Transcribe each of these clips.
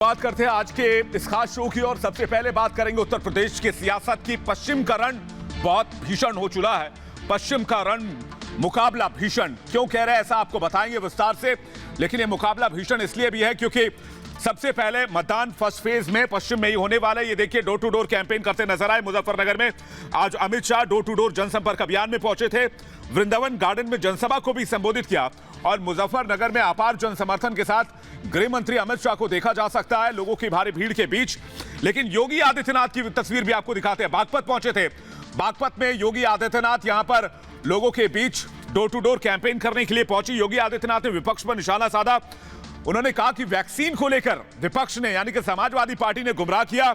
बात करते हैं आज के इस खास शो की और सबसे पहले बात करेंगे उत्तर प्रदेश की सियासत की। पश्चिम का रण बहुत भीषण हो चुका है। पश्चिम का रण मुकाबला भीषण क्यों कह रहे हैं ऐसा आपको बताएंगे विस्तार से, लेकिन ये मुकाबला भीषण इसलिए भी है क्योंकि सबसे पहले मतदान फर्स्ट फेज में पश्चिम में ही होने वाला है। ये देखिए डोर टू डोर कैंपेन करते नजर आए मुजफ्फरनगर में। आज Amit Shah door to door जनसंपर्क अभियान में पहुंचे थे। वृंदावन गार्डन में जनसभा को भी संबोधित किया और मुजफ्फरनगर में अपार जन समर्थन के साथ गृह मंत्री अमित शाह को देखा जा सकता है लोगों की भारी भीड़ के बीच। लेकिन योगी आदित्यनाथ की तस्वीर भी आपको दिखाते हैं। बागपत पहुंचे थे। बागपत में योगी आदित्यनाथ यहां पर लोगों के बीच डोर टू डोर कैंपेन करने के लिए पहुंची। योगी आदित्यनाथ ने विपक्ष पर निशाना साधा। उन्होंने कहा कि वैक्सीन को लेकर विपक्ष ने यानी कि समाजवादी पार्टी ने गुमराह किया,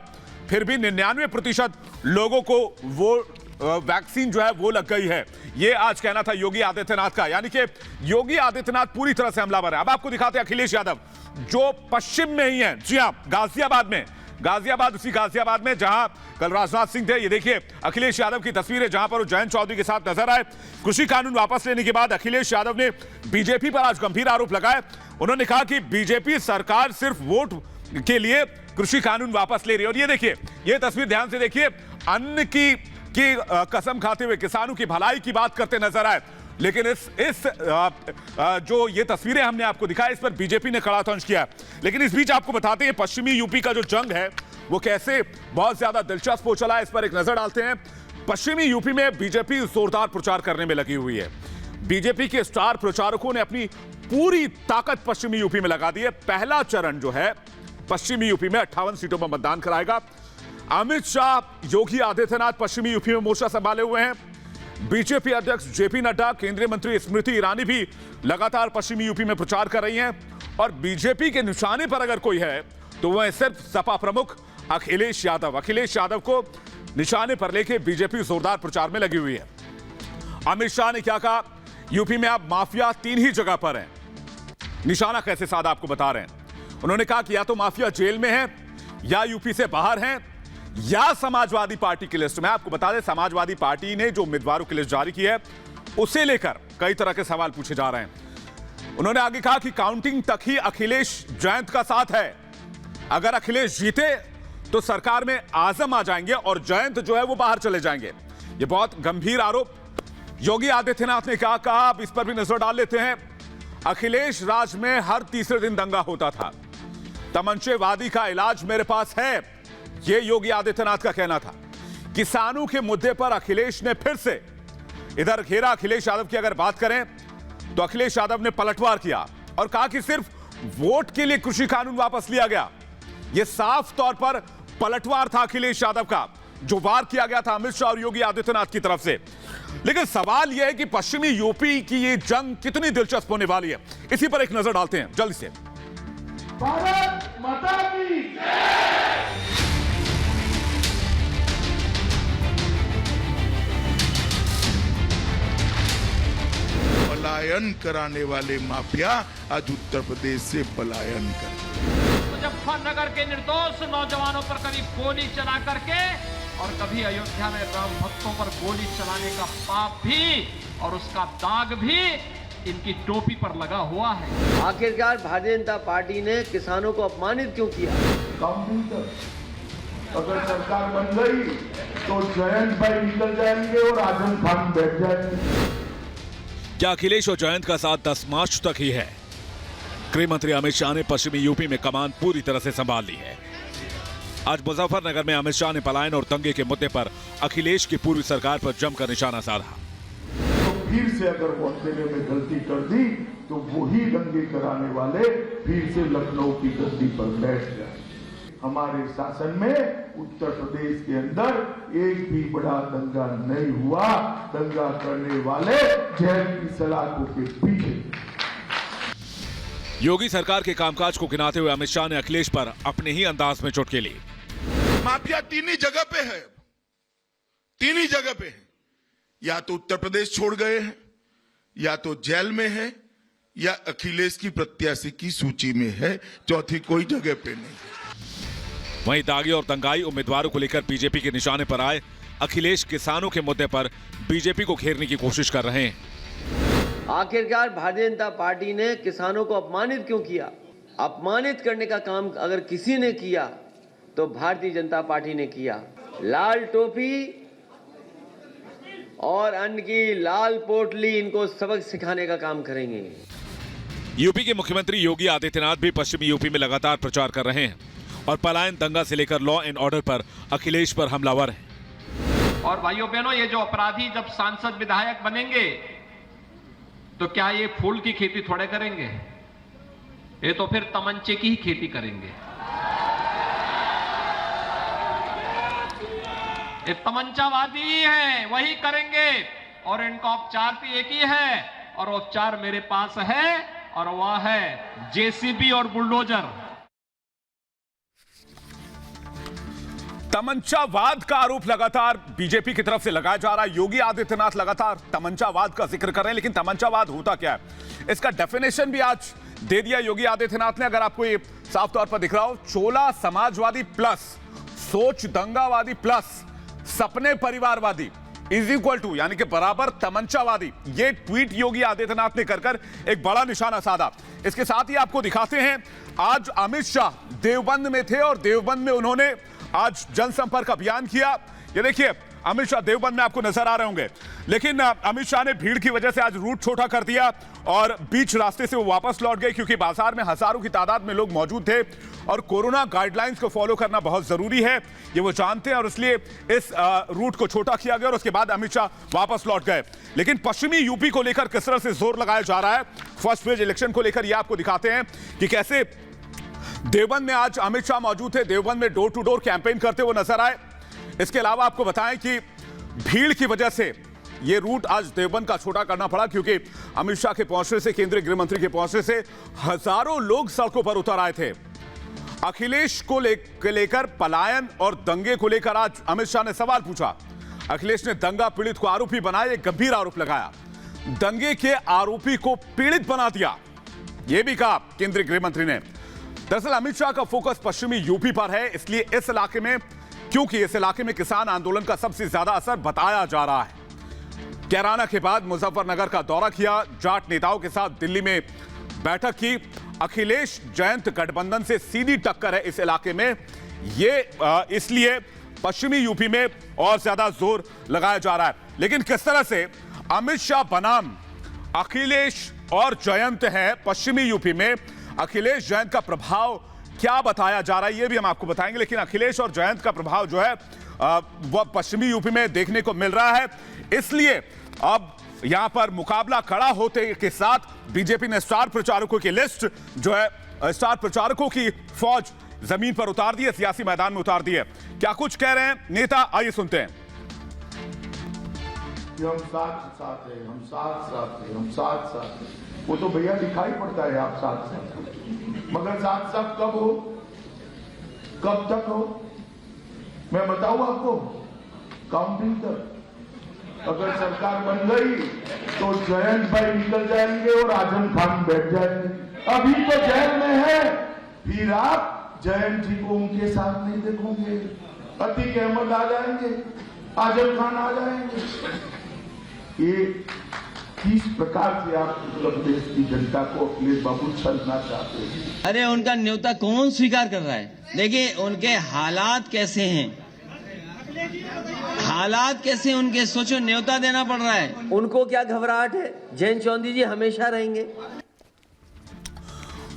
फिर भी 99% लोगों को वो वैक्सीन जो है वो लग गई है। ये आज कहना था योगी आदित्यनाथ का, यानी कि योगी आदित्यनाथ पूरी तरह से हमलावर है। अब आपको दिखाते हैं अखिलेश यादव जो पश्चिम में ही है। जी हां, गाजियाबाद में, उसी गाजियाबाद में जहां कल राजनाथ सिंह थे। ये देखिए अखिलेश यादव की तस्वीर है जहां पर वो जयंत चौधरी के साथ नजर आए। कृषि कानून वापस लेने के बाद अखिलेश यादव ने बीजेपी पर आज गंभीर आरोप लगाए। उन्होंने कहा कि बीजेपी सरकार सिर्फ वोट के लिए कृषि कानून वापस ले रही है। और ये देखिए, ये तस्वीर ध्यान से देखिए, अन्न की कसम खाते हुए किसानों की भलाई की बात करते नजर आए। लेकिन इस जो ये तस्वीरें हमने आपको दिखाई, इस पर बीजेपी ने कड़ा तंज किया। लेकिन इस बीच आपको बताते हैं पश्चिमी यूपी का जो जंग है वो कैसे बहुत ज्यादा दिलचस्प हो चला है, इस पर एक नजर डालते हैं। पश्चिमी यूपी में बीजेपी जोरदार प्रचार करने में लगी हुई है। बीजेपी के स्टार प्रचारकों ने अपनी पूरी ताकत पश्चिमी यूपी में लगा दी है। पहला चरण जो है पश्चिमी यूपी में 58 सीटों पर मतदान कराएगा। अमित शाह, योगी आदित्यनाथ पश्चिमी यूपी में मोर्चा संभाले हुए हैं। बीजेपी अध्यक्ष जेपी नड्डा, केंद्रीय मंत्री स्मृति ईरानी भी लगातार पश्चिमी यूपी में प्रचार कर रही हैं। और बीजेपी के निशाने पर अगर कोई है तो वह सिर्फ सपा प्रमुख अखिलेश यादव। अखिलेश यादव को निशाने पर लेकर बीजेपी जोरदार प्रचार में लगी हुई है। अमित शाह ने क्या कहा, यूपी में अब माफिया 3 ही जगह पर है। निशाना कैसे साधा आपको बता रहे हैं। उन्होंने कहा कि या तो माफिया जेल में है, या यूपी से बाहर है, या समाजवादी पार्टी की लिस्ट में। आपको बता दें समाजवादी पार्टी ने जो उम्मीदवारों की लिस्ट जारी की है उसे लेकर कई तरह के सवाल पूछे जा रहे हैं। उन्होंने आगे कहा कि काउंटिंग तक ही अखिलेश जयंत का साथ है। अगर अखिलेश जीते तो सरकार में आजम आ जाएंगे और जयंत जो है वो बाहर चले जाएंगे। ये बहुत गंभीर आरोप योगी आदित्यनाथ ने कहा। अब इस पर भी नजर डाल लेते हैं। अखिलेश राज में हर तीसरे दिन दंगा होता था। तमंचेवादी का इलाज मेरे पास है, यह योगी आदित्यनाथ का कहना था। किसानों के मुद्दे पर अखिलेश ने फिर से इधर घेरा। अखिलेश यादव की अगर बात करें तो अखिलेश यादव ने पलटवार किया और कहा कि सिर्फ वोट के लिए कृषि कानून वापस लिया गया। यह साफ तौर पर पलटवार था अखिलेश यादव का, जो वार किया गया था अमित शाह और योगी आदित्यनाथ की तरफ से। लेकिन सवाल यह है कि पश्चिमी यूपी की यह जंग कितनी दिलचस्प होने वाली है, इसी पर एक नजर डालते हैं जल्दी से। भारत माता की पलायन कराने वाले माफिया आज उत्तर प्रदेश से पलायन कर। मुजफ्फरनगर के निर्दोष नौजवानों पर कभी गोली चला करके और कभी अयोध्या में राम भक्तों पर गोली चलाने का पाप भी और उसका दाग भी इनकी टोपी पर लगा हुआ है। आखिरकार भारतीय जनता पार्टी ने किसानों को अपमानित क्यों किया? अगर सरकार बन गई तो जयंत भाई निकल जाएंगे और आजम खान बैठ जाएंगे। क्या अखिलेश और जयंत का साथ 10 मार्च तक ही है? गृह मंत्री अमित शाह ने पश्चिमी यूपी में कमान पूरी तरह से संभाल ली है। आज मुजफ्फरनगर में अमित शाह ने पलायन और दंगे के मुद्दे पर अखिलेश की पूर्व सरकार पर जमकर निशाना साधा। तो फिर से अगर वोट देने में गलती कर दी तो वही दंगे कराने वाले फिर से लखनऊ की गद्दी पर बैठ जाए। हमारे शासन में उत्तर प्रदेश के अंदर एक भी बड़ा दंगा नहीं हुआ। दंगा करने वाले जेल की सलाखों के पीछे। योगी सरकार के कामकाज को गिनाते हुए अमित शाह ने अखिलेश पर अपने ही अंदाज में चुटकी ली। माफिया 3 ही जगह पे है, 3 ही जगह पे है। या तो उत्तर प्रदेश छोड़ गए हैं, या तो जेल में है, या अखिलेश की प्रत्याशी की सूची में है। चौथी कोई जगह पे नहीं। वहीं दागी और दंगाई उम्मीदवारों को लेकर बीजेपी के निशाने पर आए अखिलेश किसानों के मुद्दे पर बीजेपी को घेरने की कोशिश कर रहे हैं। आखिरकार भारतीय जनता पार्टी ने किसानों को अपमानित क्यों किया? अपमानित करने का काम अगर किसी ने किया तो भारतीय जनता पार्टी ने किया। लाल टोपी और अन्य की लाल पोटली इनको सबक सिखाने का काम करेंगे। यूपी के मुख्यमंत्री योगी आदित्यनाथ भी पश्चिमी यूपी में लगातार प्रचार कर रहे हैं और पलायन दंगा से लेकर लॉ एंड ऑर्डर पर अखिलेश पर हमलावर हैं। और भाइयों बहनों, ये जो अपराधी जब सांसद विधायक बनेंगे तो क्या ये फूल की खेती थोड़े करेंगे, ये तो फिर तमंचे की ही खेती करेंगे। ये तमंचावादी हैं, वही करेंगे। और इनका उपचार भी एक ही है, और उपचार मेरे पास है, और वह है जेसीबी और बुलडोजर। तमंचावाद का आरोप लगातार बीजेपी की तरफ से लगाया जा रहा है। योगी आदित्यनाथ लगातार तमंचावाद का जिक्र कर रहे हैं, लेकिन तमंचावाद होता क्या है, इसका डेफिनेशन भी आज दे दिया योगी आदित्यनाथ ने। अगर आपको ये साफ तौर पर दिख रहा हो, चोला समाजवादी प्लस सोच दंगावादी प्लस सपने परिवारवादी इज इक्वल टू, यानी कि बराबर तमंचावादी। ये ट्वीट योगी आदित्यनाथ ने कर एक बड़ा निशाना साधा। इसके साथ ही आपको दिखाते हैं, आज अमित शाह देवबंद में थे और देवबंद में उन्होंने आज जनसंपर्क अभियान किया। ये देखिए, अमित शाह देवबंद में आपको नजर आ रहे होंगे, लेकिन अमित शाह ने भीड़ की वजह से आज रूट छोटा कर दिया और बीच रास्ते से वो वापस लौट गए, क्योंकि बाजार में हजारों की तादाद में लोग मौजूद थे और कोरोना गाइडलाइंस को फॉलो करना बहुत जरूरी है, ये वो जानते हैं, और इसलिए इस रूट को छोटा किया गया और उसके बाद अमित शाह वापस लौट गए। लेकिन पश्चिमी यूपी को लेकर किस तरह से जोर लगाया जा रहा है, फर्स्ट फेज इलेक्शन को लेकर, यह आपको दिखाते हैं कि कैसे देवबंद में आज अमित शाह मौजूद थे। देवबंद में डोर टू डोर कैंपेन करते हुए नजर आए। इसके अलावा आपको बताएं कि भीड़ की वजह से यह रूट आज देवबंद का छोटा करना पड़ा, क्योंकि अमित शाह के पहुंचने से, केंद्रीय गृह मंत्री के पहुंचने से हजारों लोग सड़कों पर उतर आए थे। अखिलेश को लेकर पलायन और दंगे को लेकर आज अमित शाह ने सवाल पूछा। अखिलेश ने दंगा पीड़ित को आरोपी बनाया, एक गंभीर आरोप लगाया। दंगे के आरोपी को पीड़ित बना दिया, यह भी कहा केंद्रीय गृह मंत्री ने। दरअसल अमित शाह का फोकस पश्चिमी यूपी पर है, इसलिए इस इलाके में, क्योंकि इस इलाके में किसान आंदोलन का सबसे ज्यादा असर बताया जा रहा है। कैराना के बाद मुजफ्फरनगर का दौरा किया, जाट नेताओं के साथ दिल्ली में बैठक की। अखिलेश जयंत गठबंधन से सीधी टक्कर है इस इलाके में, ये इसलिए पश्चिमी यूपी में और ज्यादा जोर लगाया जा रहा है। लेकिन किस तरह से अमित शाह बनाम अखिलेश और जयंत है पश्चिमी यूपी में, अखिलेश जयंत का प्रभाव क्या बताया जा रहा है, ये भी हम आपको बताएंगे। लेकिन अखिलेश और जयंत का प्रभाव जो है वह पश्चिमी यूपी में देखने को मिल रहा है, इसलिए अब यहां पर मुकाबला खड़ा होते के साथ बीजेपी ने स्टार प्रचारकों की लिस्ट जो है, स्टार प्रचारकों की फौज जमीन पर उतार दी है, सियासी मैदान में उतार दी है। क्या कुछ कह रहे हैं नेता, आइए सुनते हैं। हम साथ साथ हैं, हम साथ साथ हैं, हम साथ साथ हैं। वो तो भैया दिखाई पड़ता है आप साथ साथ, मगर साथ साथ कब हो, कब तक हो, मैं बताऊं आपको, काउंटिंग तक। अगर सरकार बन गई तो जयंत भाई निकल जाएंगे और आजम खान बैठ जाएंगे। अभी तो जेल में है, फिर आप जयंत जी को उनके साथ नहीं देखोगे। अतीक अहमद आ जाएंगे, आजम खान आ जाएंगे। ये किस प्रकार से आप उत्तर प्रदेश की जनता को अखिलेश बाबू छलना चाहते हैं? अरे उनका न्योता कौन स्वीकार कर रहा है? देखिए उनके हालात कैसे हैं, हालात कैसे उनके, सोचो न्योता देना पड़ रहा है। उनको क्या घबराहट है? जयंत चौधरी जी हमेशा रहेंगे।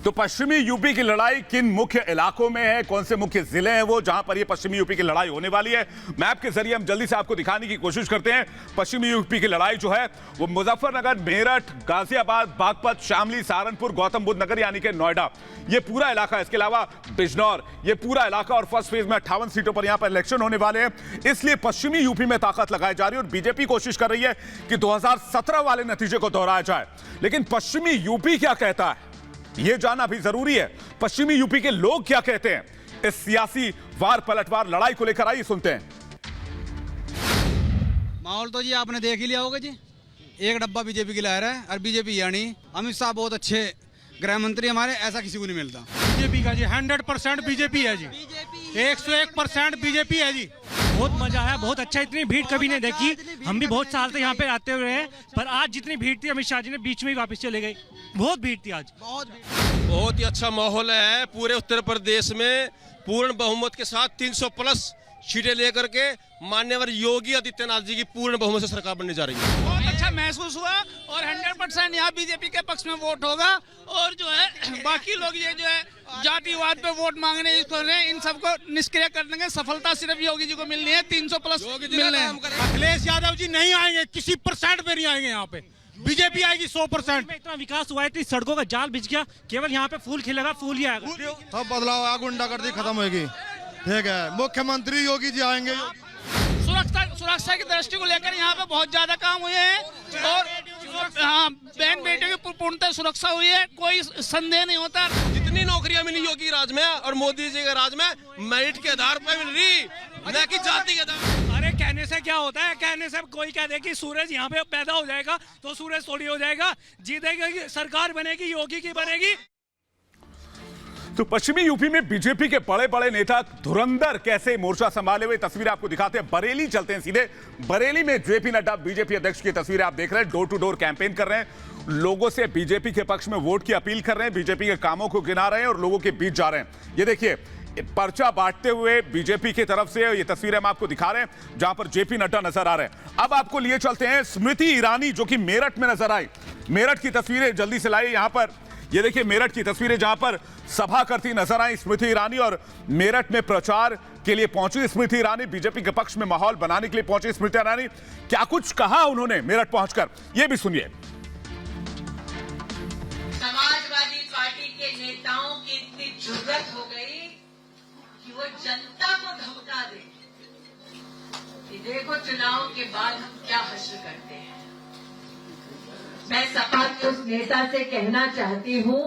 तो पश्चिमी यूपी की लड़ाई किन मुख्य इलाकों में है, कौन से मुख्य जिले हैं वो जहां पर ये पश्चिमी यूपी की लड़ाई होने वाली है, मैप के जरिए हम जल्दी से आपको दिखाने की कोशिश करते हैं। पश्चिमी यूपी की लड़ाई जो है वो मुजफ्फरनगर, मेरठ, गाजियाबाद, बागपत, शामली, सहारनपुर, गौतम बुद्ध नगर यानी कि नोएडा, ये पूरा इलाका है। इसके अलावा बिजनौर, ये पूरा इलाका, और फर्स्ट फेज में 58 सीटों पर यहां पर इलेक्शन होने वाले हैं। इसलिए पश्चिमी यूपी में ताकत लगाई जा रही है और बीजेपी कोशिश कर रही है कि 2017 वाले नतीजे को दोहराया जाए। लेकिन पश्चिमी यूपी क्या कहता है यह जानना भी जरूरी है। पश्चिमी यूपी के लोग क्या कहते हैं इस सियासी वार पलटवार लड़ाई को लेकर, आइए सुनते हैं। माहौल तो जी आपने देख ही लिया होगा जी, एक डब्बा बीजेपी की लहर है और बीजेपी यानी अमित शाह बहुत अच्छे गृह मंत्री हमारे, ऐसा किसी को नहीं मिलता। बीजेपी का जी 100% बीजेपी है जी, 101% बीजेपी है जी। बहुत मजा आया, बहुत अच्छा, इतनी भीड़ कभी नहीं देखी। हम भी बहुत साल से यहाँ पे आते हुए हैं, पर आज जितनी भीड़ थी अमित शाह जी ने बीच में ही वापस चले गए। बहुत भीड़ थी आज। बहुत ही अच्छा माहौल है। पूरे उत्तर प्रदेश में पूर्ण बहुमत के साथ 300 प्लस सीटें लेकर के माननीय योगी आदित्यनाथ जी की पूर्ण बहुमत से सरकार बनने जा रही है। बहुत अच्छा महसूस हुआ और 100% यहाँ बीजेपी के पक्ष में वोट होगा। और जो है बाकी लोग ये जो है जातिवाद पे वोट मांगने इन सबको निष्क्रिय कर देंगे। सफलता सिर्फ योगी जी को मिलनी है, 300 प्लस मिलने हैं। अखिलेश यादव जी नहीं आएंगे, किसी % पे नहीं आएंगे। यहाँ पे बीजेपी आएगी 100%। इतना विकास हुआ है, इतनी सड़कों का जाल बिछ गया, केवल यहाँ पे फूल खिलेगा, फूल ही आएगा। सब बदलाव आया, गुंडागर्दी खत्म होगी। ठीक है, मुख्यमंत्री योगी जी आएंगे। सुरक्षा की दृष्टि को लेकर यहाँ पे बहुत ज्यादा काम हुए हैं और हाँ, बहन बेटियों की पूर्णतः सुरक्षा हुई है, कोई संदेह नहीं होता। जितनी नौकरियां मिली योगी राज में और मोदी जी के राज में मेरिट के आधार पर मिल रही, न कि जाति के आधार। अरे कहने से क्या होता है, कहने से कोई कह दे कि सूरज यहाँ पे पैदा हो जाएगा तो सूरज थोड़ी हो जाएगा। जीतेगी सरकार बनेगी, योगी की बनेगी। तो पश्चिमी यूपी में बीजेपी के बड़े बड़े नेता धुरंधर कैसे मोर्चा संभाले हुए तस्वीरें आपको दिखाते हैं। बरेली चलते हैं सीधे। बरेली में जेपी नड्डा बीजेपी अध्यक्ष की तस्वीरें आप देख रहे हैं। डोर टू डोर कैंपेन कर रहे हैं, लोगों से बीजेपी के पक्ष में वोट की अपील कर रहे हैं, बीजेपी के कामों को गिना रहे हैं और लोगों के बीच जा रहे हैं। ये देखिए पर्चा बांटते हुए बीजेपी की तरफ से ये तस्वीरें हम आपको दिखा रहे हैं जहां पर जेपी नड्डा नजर आ रहे हैं। अब आपको लिए चलते हैं स्मृति ईरानी जो कि मेरठ में नजर आई। मेरठ की तस्वीरें जल्दी से लाई। यहां पर ये देखिए मेरठ की तस्वीरें जहां पर सभा करती नजर आई स्मृति ईरानी और मेरठ में प्रचार के लिए पहुंची स्मृति ईरानी। बीजेपी के पक्ष में माहौल बनाने के लिए पहुंची स्मृति ईरानी। क्या कुछ कहा उन्होंने मेरठ पहुंचकर, ये भी सुनिए। समाजवादी पार्टी के नेताओं की इतनी जरूरत हो गई कि वो जनता को धमका दे कि देखो चुनाव के बाद हम क्या हश्र करते हैं। मैं सपा के उस नेता से कहना चाहती हूं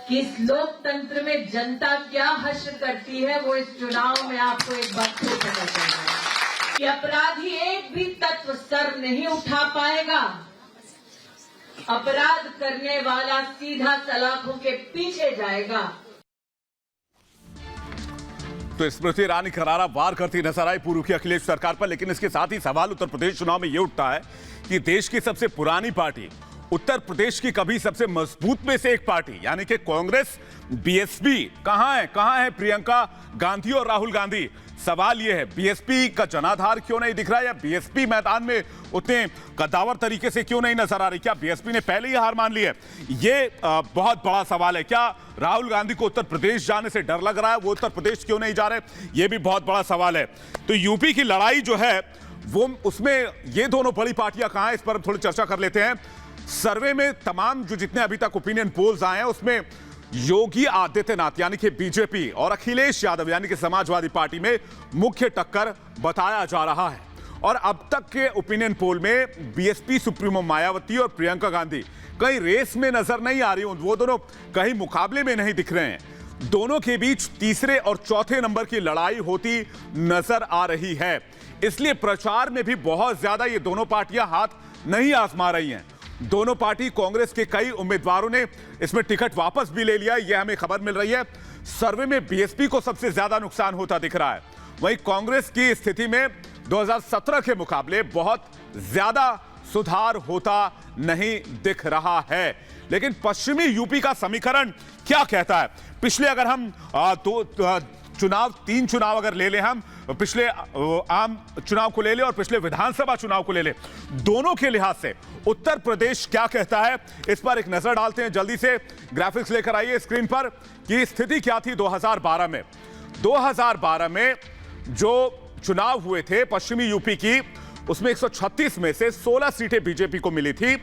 कि इस लोकतंत्र में जनता क्या हश्र करती है वो इस चुनाव में आपको एक बार फिर पता चलेगा कि अपराधी एक भी तत्व सर नहीं उठा पाएगा। अपराध करने वाला सीधा सलाखों के पीछे जाएगा। तो स्मृति ईरानी करारा वार करती नजर आई पूर्व की अखिलेश सरकार पर। लेकिन इसके साथ ही सवाल उत्तर प्रदेश चुनाव में यह उठता है कि देश की सबसे पुरानी पार्टी, उत्तर प्रदेश की कभी सबसे मजबूत में से एक पार्टी यानी कि कांग्रेस, बीएसपी कहां है प्रियंका गांधी और राहुल गांधी। सवाल यह है बीएसपी का जनाधार क्यों नहीं दिख रहा, या बीएसपी मैदान में उतने कद्दावर तरीके से क्यों नहीं नजर आ रही। क्या बीएसपी ने पहले ही हार मान ली है, ये बहुत बड़ा सवाल है। क्या राहुल गांधी को उत्तर प्रदेश जाने से डर लग रहा है, वो उत्तर प्रदेश क्यों नहीं जा रहे, ये भी बहुत बड़ा सवाल है। तो यूपी की लड़ाई जो है वो, उसमें ये दोनों बड़ी पार्टियां कहां हैं, इस पर हम थोड़ी चर्चा कर लेते हैं। सर्वे में तमाम जो जितने अभी तक ओपिनियन पोल्स आए हैं उसमें योगी आदित्यनाथ यानी कि बीजेपी और अखिलेश यादव यानी कि समाजवादी पार्टी में मुख्य टक्कर बताया जा रहा है। और अब तक के ओपिनियन पोल में बीएसपी सुप्रीमो मायावती और प्रियंका गांधी कहीं रेस में नजर नहीं आ रही, वो दोनों कहीं मुकाबले में नहीं दिख रहे हैं। दोनों के बीच तीसरे और चौथे नंबर की लड़ाई होती नजर आ रही है। इसलिए प्रचार में भी बहुत ज्यादा ये दोनों पार्टियां हाथ नहीं आजमा रही हैं। दोनों पार्टी, कांग्रेस के कई उम्मीदवारों ने इसमें टिकट वापस भी ले लिया, यह हमें खबर मिल रही है। सर्वे में बीएसपी को सबसे ज्यादा नुकसान होता दिख रहा है। वहीं कांग्रेस की स्थिति में 2017 के मुकाबले बहुत ज्यादा सुधार होता नहीं दिख रहा है। लेकिन पश्चिमी यूपी का समीकरण क्या कहता है? पिछले अगर हम तीन चुनाव अगर ले लें, हम पिछले आम चुनाव को ले लें और पिछले विधानसभा चुनाव को ले लें, दोनों के लिहाज से उत्तर प्रदेश क्या कहता है, इस पर एक नजर डालते हैं। जल्दी से ग्राफिक्स लेकर आइए स्क्रीन पर कि स्थिति क्या थी 2012 में। 2012 में जो चुनाव हुए थे पश्चिमी यूपी की, उसमें 136 में से 16 सीटें बीजेपी को मिली थी।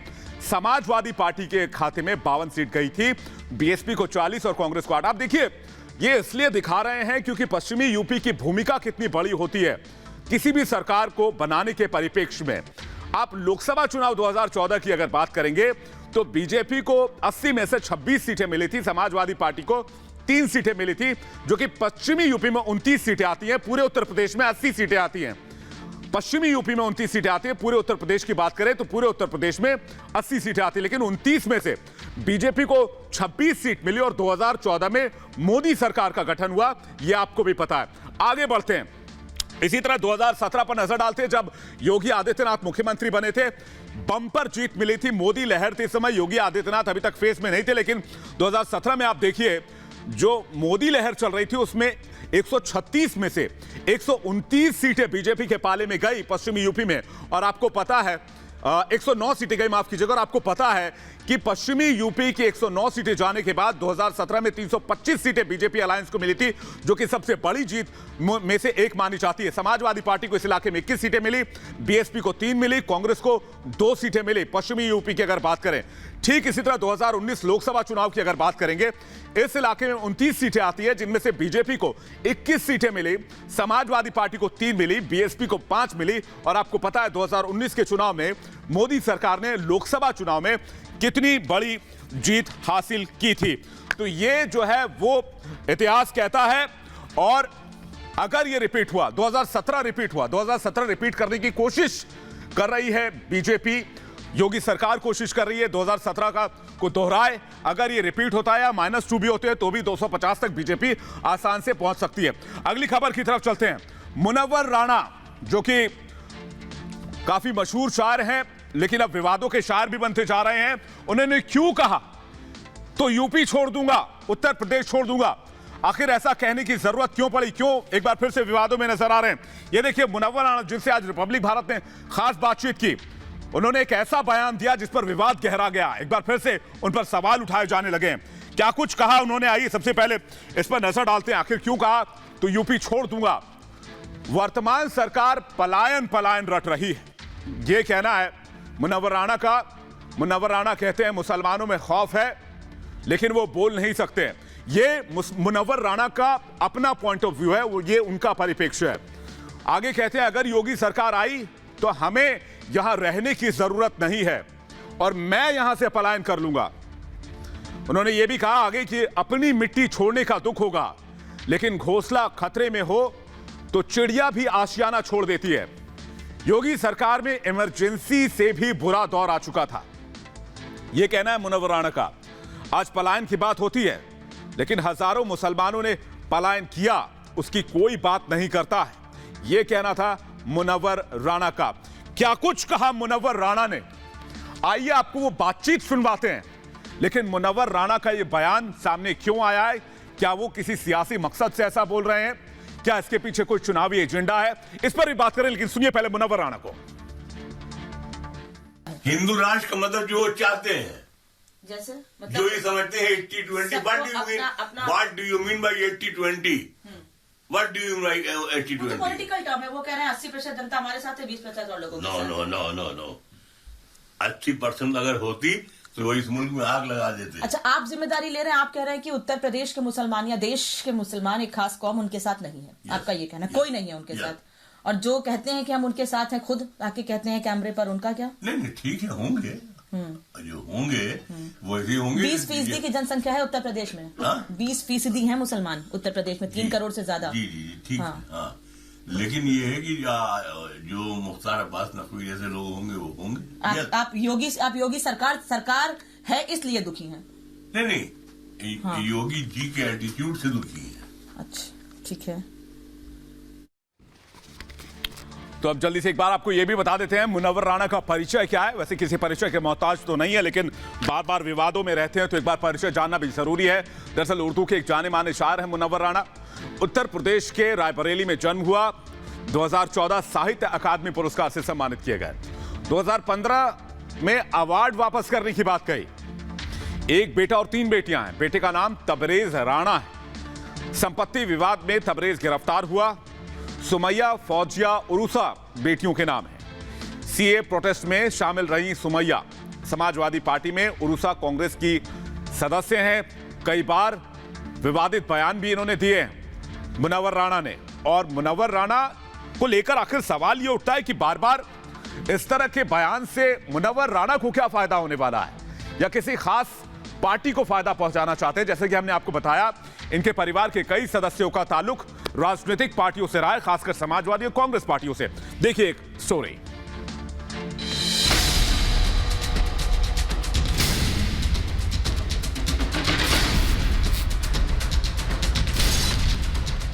समाजवादी पार्टी के खाते में 52 सीट गई थी, बीएसपी को 40 और कांग्रेस को 8। आप देखिए ये इसलिए दिखा रहे हैं क्योंकि पश्चिमी यूपी की भूमिका कितनी बड़ी होती है किसी भी सरकार को बनाने के परिप्रेक्ष्य में। आप लोकसभा चुनाव 2014 की अगर बात करेंगे तो बीजेपी को 80 में से 26 सीटें मिली थी, समाजवादी पार्टी को 3 सीटें मिली थी, जो कि पश्चिमी यूपी में 29 सीटें आती हैं। पूरे उत्तर प्रदेश में 80 सीटें आती हैं, पश्चिमी यूपी में 29 सीटें आती हैं। पूरे उत्तर प्रदेश की बात करें तो पूरे उत्तर प्रदेश में 80 सीटें आती हैं, लेकिन 29 में से बीजेपी को 26 सीट मिली और 2014 में मोदी सरकार का गठन हुआ, यह आपको भी पता है। आगे बढ़ते हैं। इसी तरह 2017 पर नजर डालते हैं, जब योगी आदित्यनाथ मुख्यमंत्री बने थे, बम्पर जीत मिली थी, मोदी लहर थी। इस समय योगी आदित्यनाथ अभी तक फेस में नहीं थे, लेकिन 2017 में आप देखिए जो मोदी लहर चल रही थी उसमें 136 में से 129 सीटें बीजेपी के पाले में गई पश्चिमी यूपी में। और आपको पता है 109 सीटें गई, माफ कीजिएगा। और आपको पता है कि पश्चिमी यूपी की 109 सीटें जाने के बाद 2017 में 325 सीटें बीजेपी अलायंस को मिली थी, जो कि सबसे बड़ी जीत में से एक मानी जाती है। समाजवादी पार्टी को इस इलाके में 21 सीटें मिली, बीएसपी को 3 मिली, कांग्रेस को 2 सीटें मिली पश्चिमी यूपी की अगर बात करें। ठीक इसी तरह 2019 लोकसभा चुनाव की अगर बात करेंगे, इस इलाके में 29 सीटें आती है, जिनमें से बीजेपी को 21 सीटें मिली, समाजवादी पार्टी को 3 मिली, बीएसपी को 5 मिली। और आपको पता है 2019 के चुनाव में मोदी सरकार ने लोकसभा चुनाव में कितनी बड़ी जीत हासिल की थी। तो ये जो है वो इतिहास कहता है। और अगर ये रिपीट हुआ, 2017 रिपीट हुआ, 2017 रिपीट करने की कोशिश कर रही है बीजेपी, योगी सरकार कोशिश कर रही है 2017 का को दोहराए। अगर ये रिपीट होता है या -2 भी होते हैं तो भी 250 तक बीजेपी आसान से पहुंच सकती है। अगली खबर की तरफ चलते हैं। मुनव्वर राणा, जो कि काफी मशहूर शायर हैं, लेकिन अब विवादों के शायर भी बनते जा रहे हैं। उन्होंने क्यों कहा तो यूपी छोड़ दूंगा, उत्तर प्रदेश छोड़ दूंगा। आखिर ऐसा कहने की जरूरत क्यों पड़ी, क्यों एक बार फिर से विवादों में नजर आ रहे हैं? ये देखिए मुनव्वर राणा, जिनसे आज रिपब्लिक भारत ने खास बातचीत की, उन्होंने एक ऐसा बयान दिया जिस पर विवाद गहरा गया। एक बार फिर से उन पर सवाल उठाए जाने लगे। क्या कुछ कहा उन्होंने, आइए सबसे पहले इस पर नजर डालते हैं। आखिर क्यों कहा तो यूपी छोड़ दूंगा? वर्तमान सरकार पलायन रट रही है, यह कहना है मुनव्वर राणा का। मुनव्वर राणा कहते हैं मुसलमानों में खौफ है, लेकिन वो बोल नहीं सकते। ये मुनव्वर राणा का अपना पॉइंट ऑफ व्यू है, वो ये उनका परिप्रेक्ष्य है। आगे कहते हैं अगर योगी सरकार आई तो हमें यहां रहने की जरूरत नहीं है और मैं यहां से पलायन कर लूंगा। उन्होंने यह भी कहा आगे कि अपनी मिट्टी छोड़ने का दुख होगा, लेकिन घोंसला खतरे में हो तो चिड़िया भी आशियाना छोड़ देती है। योगी सरकार में इमरजेंसी से भी बुरा दौर आ चुका था, यह कहना है मुनव्वर राणा का। आज पलायन की बात होती है, लेकिन हजारों मुसलमानों ने पलायन किया, उसकी कोई बात नहीं करता है, यह कहना था मुनव्वर राणा का। क्या कुछ कहा मुनव्वर राणा ने, आइए आपको वो बातचीत सुनवाते हैं। लेकिन मुनव्वर राणा का ये बयान सामने क्यों आया है? क्या वो किसी सियासी मकसद से ऐसा बोल रहे हैं? क्या इसके पीछे कोई चुनावी एजेंडा है? इस पर भी बात करें, लेकिन सुनिए पहले मुनव्वर राणा को। हिंदू राष्ट्र का मतलब जो वो चाहते हैं, जैसे मतलब जो ये समझते हैं 80-20, what do you mean by 80-20? What do you mean by 80-20? Political term है, वो कह रहे हैं 80% जनता हमारे साथ है, 20% और लोगों के साथ। नो 80% अगर होती तो वो इस मुल्क में आग लगा देते। अच्छा, आप जिम्मेदारी ले रहे हैं, आप कह रहे हैं कि उत्तर प्रदेश के मुसलमान या देश के मुसलमान एक खास कौम उनके साथ नहीं है। आपका ये कहना कोई नहीं है उनके साथ, और जो कहते हैं कि हम उनके साथ हैं खुद आके कहते हैं कैमरे पर, उनका क्या? नहीं ठीक है, होंगे जो होंगे वही होंगे। 20% की जनसंख्या है उत्तर प्रदेश में, 20% है मुसलमान उत्तर प्रदेश में, 3 करोड़ से ज्यादा। जी ठीक है, हाँ। लेकिन ये है कि जो मुख्तार अब्बास नकवी जैसे लोग होंगे वो होंगे। आप योगी सरकार है इसलिए दुखी हैं? नहीं, योगी जी के एटीट्यूड से दुखी है। अच्छा ठीक है, तो अब जल्दी से एक बार आपको यह भी बता देते हैं मुनव्वर राणा का परिचय क्या है। वैसे किसी परिचय के मोहताज तो नहीं है, लेकिन बार बार विवादों में रहते हैं तो एक बार परिचय जानना भी जरूरी है। दरअसल उर्दू के एक जाने माने शायर हैं मुनव्वर राणा। उत्तर प्रदेश के रायबरेली में जन्म हुआ। 2014 साहित्य अकादमी पुरस्कार से सम्मानित किए गए। 2015 में अवार्ड वापस करने की बात कही। एक बेटा और 3 बेटियां हैं। बेटे का नाम तबरेज राणा है। संपत्ति विवाद में तबरेज गिरफ्तार हुआ। सुमैया, फौजिया, उरूसा बेटियों के नाम हैं। सीए प्रोटेस्ट में शामिल रही सुमैया। समाजवादी पार्टी में उरूसा कांग्रेस की सदस्य हैं। कई बार विवादित बयान भी इन्होंने दिए हैं मुनव्वर राणा ने। और मुनव्वर राणा को लेकर आखिर सवाल यह उठता है कि बार बार इस तरह के बयान से मुनव्वर राणा को क्या फायदा होने वाला है, या किसी खास पार्टी को फायदा पहुंचाना चाहते हैं? जैसे कि हमने आपको बताया, इनके परिवार के कई सदस्यों का ताल्लुक राजनीतिक पार्टियों से रहा है, खासकर समाजवादी और कांग्रेस पार्टियों से। देखिए एक स्टोरी।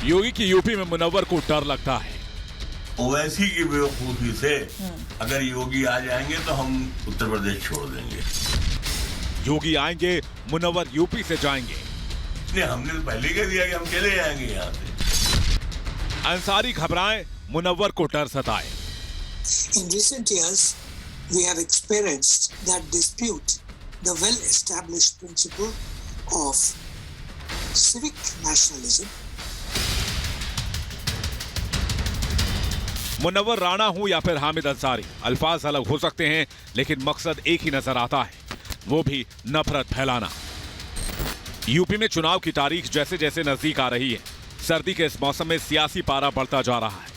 योगी की यूपी में मुनव्वर को डर लगता है। ओवैसी की बेवकूफी से अगर योगी आ जाएंगे तो हम उत्तर प्रदेश छोड़ देंगे। योगी आएंगे, मुनव्वर यूपी से जाएंगे। इसलिए हमने तो पहले कह दिया कि हम चले जाएंगे यहाँ से। अंसारी घबराएं, मुनव्वर को डर सताए। In recent years, we have experienced that dispute the well-established principle of civic nationalism. Munawwar Rana हूं या फिर हामिद अंसारी, अल्फाज अलग हो सकते हैं लेकिन मकसद एक ही नजर आता है, वो भी नफरत फैलाना। यूपी में चुनाव की तारीख जैसे जैसे नजदीक आ रही है, सर्दी के इस मौसम में सियासी पारा बढ़ता जा रहा है।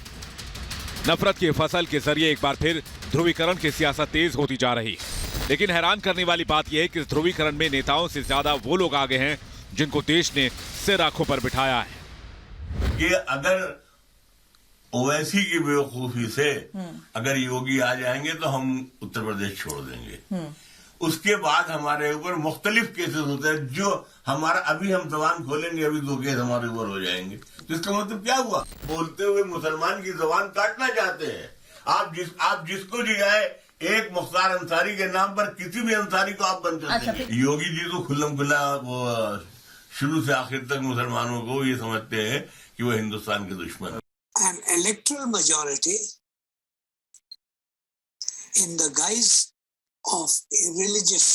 नफरत की फसल के जरिए एक बार फिर ध्रुवीकरण की सियासत तेज होती जा रही है। लेकिन हैरान करने वाली बात यह है कि इस ध्रुवीकरण में नेताओं से ज्यादा वो लोग आगे हैं जिनको देश ने सिर आंखों पर बिठाया है। कि अगर ओवैसी की बेवकूफी से अगर योगी आ जाएंगे तो हम उत्तर प्रदेश छोड़ देंगे। उसके बाद हमारे ऊपर मुख्तलिफ केसेस होते हैं, जो हमारा अभी हम जबान खोलेंगे अभी 2 केस हमारे ऊपर हो जाएंगे। तो इसका मतलब क्या हुआ? बोलते हुए मुसलमान की जबान काटना चाहते हैं। आप जिसको जिगाए, एक मुख्तार अंसारी के नाम पर किसी भी अंसारी को आप बंद कर देंगे। योगी जी तो खुल्लम खुल्ला वो शुरू से आखिर तक मुसलमानों को ये समझते हैं कि वो हिंदुस्तान के दुश्मन है। An electoral majority in the guise of a religious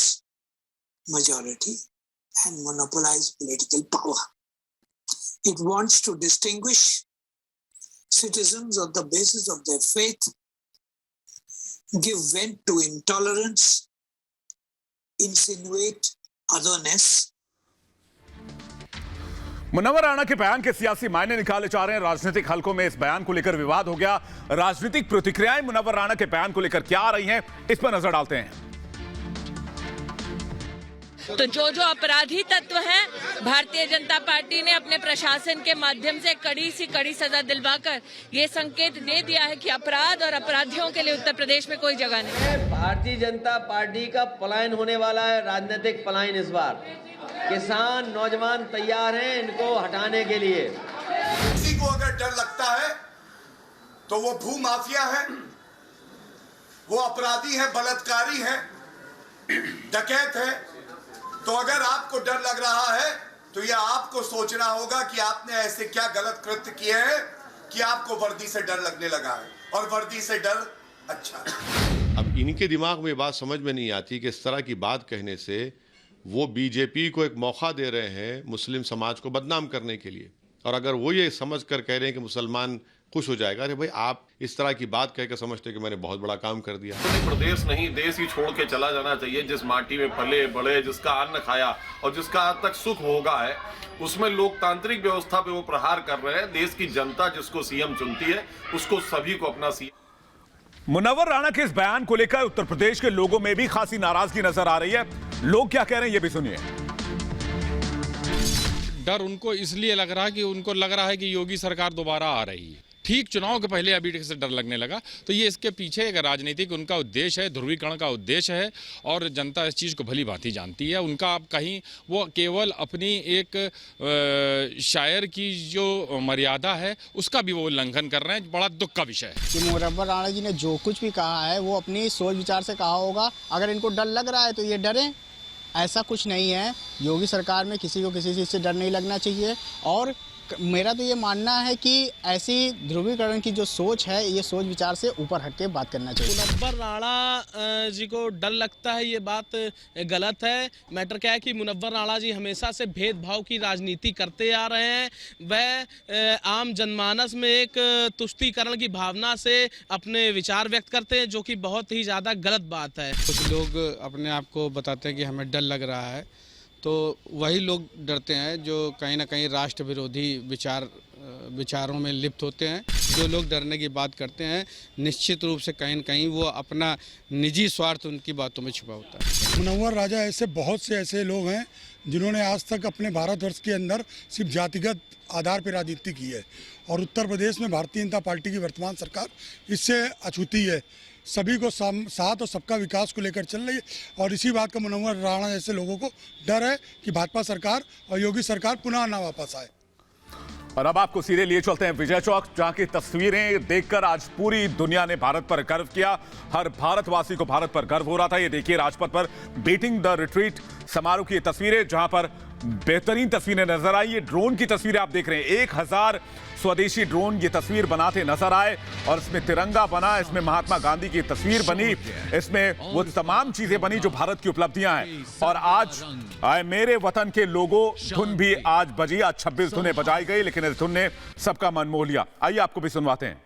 majority and monopolize political power. It wants to distinguish citizens on the basis of their faith, give vent to intolerance, insinuate otherness. Munawwar Rana के बयान के सियासी मायने निकाले जा रहे हैं। राजनीतिक हलकों में इस बयान को लेकर विवाद हो गया। राजनीतिक प्रतिक्रियाएं मुनव्वर राणा के बयान को लेकर क्या आ रही हैं, इस पर नजर डालते हैं। तो जो अपराधी तत्व हैं, भारतीय जनता पार्टी ने अपने प्रशासन के माध्यम से कड़ी सजा दिलवाकर ये संकेत दे दिया है कि अपराध और अपराधियों के लिए उत्तर प्रदेश में कोई जगह नहीं है। भारतीय जनता पार्टी का पलायन होने वाला है, राजनीतिक पलायन इस बार। किसान नौजवान तैयार हैं इनको हटाने के लिए। किसी को अगर डर लगता है तो वो भू माफिया है, वो अपराधी है, बलात्कारी है, डकैत है। तो अगर आपको डर लग रहा है तो यह आपको सोचना होगा कि आपने ऐसे क्या गलत कृत्य किए हैं कि आपको वर्दी से डर लगने लगा है, और वर्दी से डर अच्छा है। अब इनके दिमाग में बात समझ में नहीं आती कि इस तरह की बात कहने से वो बीजेपी को एक मौका दे रहे हैं मुस्लिम समाज को बदनाम करने के लिए। और अगर वो ये समझ कर कह रहे हैं कि मुसलमान खुश हो जाएगा, अरे भाई आप इस तरह की बात कहकर समझते कि मैंने बहुत बड़ा काम कर दिया। प्रदेश नहीं, देश ही छोड़ के चला जाना चाहिए। जिस माटी में पले बड़े, जिसका अन्न खाया और जिसका आज तक सुख भोगा है, उसमें लोकतांत्रिक व्यवस्था पे वो प्रहार कर रहे हैं। देश की जनता जिसको सीएम चुनती है उसको सभी को अपना सीएम। मुनव्वर राणा के इस बयान को लेकर उत्तर प्रदेश के लोगों में भी खासी नाराजगी नजर आ रही है। लोग क्या कह रहे हैं ये भी सुनिए। डर उनको इसलिए लग रहा है कि उनको लग रहा है कि योगी सरकार दोबारा आ रही है। ठीक चुनाव के पहले अभी से डर लगने लगा, तो ये इसके पीछे एक राजनीतिक उनका उद्देश्य है, ध्रुवीकरण का उद्देश्य है। और जनता इस चीज़ को भली भांति जानती है। उनका अब कहीं वो केवल अपनी एक शायर की जो मर्यादा है उसका भी वो उल्लंघन कर रहे हैं। बड़ा दुख का विषय है कि मुनव्वर राणा जी ने जो कुछ भी कहा है वो अपनी सोच विचार से कहा होगा। अगर इनको डर लग रहा है तो ये डरें, ऐसा कुछ नहीं है। योगी सरकार में किसी को किसी चीज़ से डर नहीं लगना चाहिए। और मेरा तो ये मानना है कि ऐसी ध्रुवीकरण की जो सोच है, ये सोच विचार से ऊपर हट के बात करना चाहिए। मुनव्वर राणा जी को डर लगता है, ये बात गलत है। मैटर क्या है कि मुनव्वर राणा जी हमेशा से भेदभाव की राजनीति करते आ रहे हैं। वह आम जनमानस में एक तुष्टीकरण की भावना से अपने विचार व्यक्त करते हैं, जो कि बहुत ही ज़्यादा गलत बात है। कुछ लोग अपने आप को बताते हैं कि हमें डर लग रहा है, तो वही लोग डरते हैं जो कहीं ना कहीं राष्ट्र विरोधी विचारों में लिप्त होते हैं। जो लोग डरने की बात करते हैं, निश्चित रूप से कहीं न कहीं वो अपना निजी स्वार्थ उनकी बातों में छुपा होता है। मुनव्वर राजा ऐसे बहुत से ऐसे लोग हैं जिन्होंने आज तक अपने भारतवर्ष के अंदर सिर्फ जातिगत आधार पर राजनीति की है, और उत्तर प्रदेश में भारतीय जनता पार्टी की वर्तमान सरकार इससे अछूती है। सभी को साथ और सबका विकास को लेकर चल रही है, और इसी बात का मुनव्वर राणा जैसे लोगों को डर है कि भाजपा सरकार और योगी सरकार पुनः ना वापस आए। और अब आपको सीधे लिए चलते हैं विजय चौक, जहां की तस्वीरें देखकर आज पूरी दुनिया ने भारत पर गर्व किया। हर भारतवासी को भारत पर गर्व हो रहा था। ये देखिए राजपथ पर बीटिंग द रिट्रीट समारोह की तस्वीरें, जहां पर बेहतरीन तस्वीरें नजर आई। ये ड्रोन की तस्वीरें आप देख रहे हैं। 1000 स्वदेशी ड्रोन ये तस्वीर बनाते नजर आए और इसमें तिरंगा बना, इसमें महात्मा गांधी की तस्वीर बनी, इसमें वो तमाम चीजें बनी जो भारत की उपलब्धियां हैं। और आज मेरे वतन के लोगों धुन भी आज बजी। आज 26 धुनें बजाई गई, लेकिन इस धुन ने सबका मन मोह लिया। आइए आपको भी सुनवाते हैं।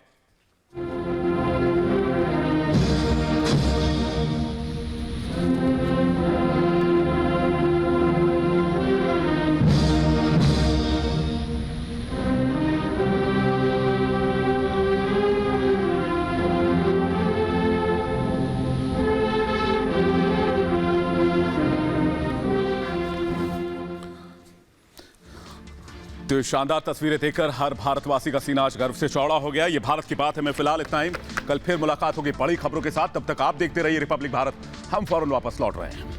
तो शानदार तस्वीरें देखकर हर भारतवासी का सीना आज गर्व से चौड़ा हो गया। ये भारत की बात है। मैं फिलहाल इतना ही। कल फिर मुलाकात होगी बड़ी खबरों के साथ। तब तक आप देखते रहिए रिपब्लिक भारत। हम फौरन वापस लौट रहे हैं।